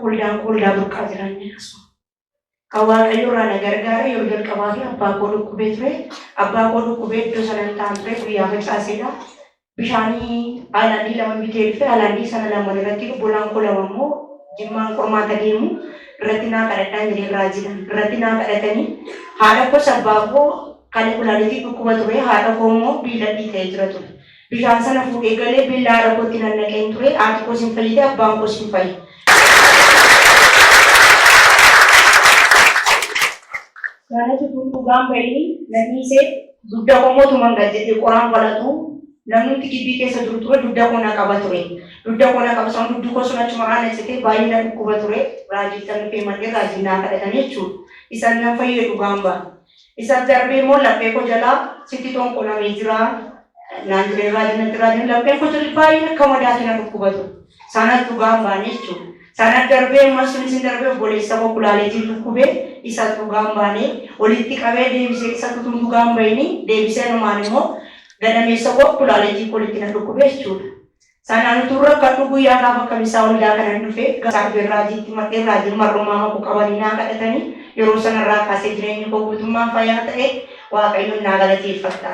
kuldaan burqaa jiranii asuma. Kan Waaqayyo irraa na gargaare yoo jalqabaa fi abbaa koo dhukkubee ture. Abbaa koo dhukkubee iddoo sana hin taa'an ture guyyaa facaaseedha. Bishaanii haalandii lama bitee dhufe haalandii sana lama irratti bulaan koo lama immoo jimmaan qormaata deemu irratti naa kadhadhaan jedhee irraa jiran. Irratti naa kadhatanii haadha koo abbaa koo kan kulaalitii dhukkuba ture haadha koo immoo biila dhiitee jira ture. Bishaan sana fuudhee galee biilla haadha kootti nannaqeen ture haati koos hin fayyide abbaan koos hin fayyide. Kana jechuun dhugaan bahii namni isee dugda koo mootummaan gad jedhee qoraan balatu namni gibbii keessa jiru ture dugda koo na qaba ture. Dugda koo na qaba sun dugdi koo sun achuma aanessitee baay'ee na dhukkuba ture. Raajii sana dhufee malee raajii naa kadhatan jechuudha. Isaan na fayyee dhugaan baha. Isaan darbee immoo laphee koo jalaa sitti toon qonamee jira. Naan jiree raajii laphee koo jalaa baay'ee akka madaatti na dhukkuba ture. Sana dhugaan bahan jechuudha. Sana darbee masuun isin darbee obboleessa koo kulaaleetiin dhukkubee isa dhugaan baanee walitti qabee deebisee isa tutuun dhugaan bahini deebisee numaan immoo gadameessa koo kulaaleetiin walitti na dhukkubee jechuudha. Sanaan turre kan guyyaa gaafa kamisaa waldaa kanan dhufee gaafii raajiitti maxxee raajii marrumaa makuu qabanii naa kadhatanii yeroo sanarraa kaasee jireenyi koo guutummaan fayyaa ta'e Waaqayyoon naa galateeffadha.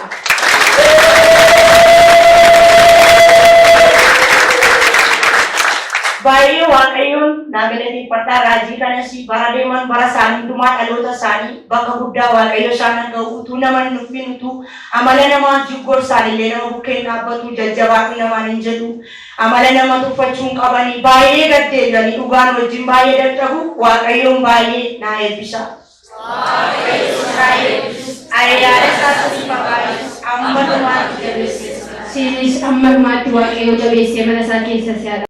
Baay'ee Waaqayyoon naa galateeffadha. Raajii kanas bara deeman bara isaanii dhumaa dhaloota isaanii bakka guddaa Waaqayyo isaan ga'u utuu nama hin dhufin utuu amala namaa jiggoo isaanillee nama bukkeen dhaabbatu jajjabaatu namaan hin jedhu amala nama tuffachuun qabanii baay'ee gaddeeganii dhugaan wajjin baay'ee dadhabu Waaqayyoon baay'ee naa eebbisa. Ayyaana isaas fagaayis amma dhumaatti jabeesse. Siinis amma dhumaatti Waaqayyo jabeessee mana isaa keessa si'aadha.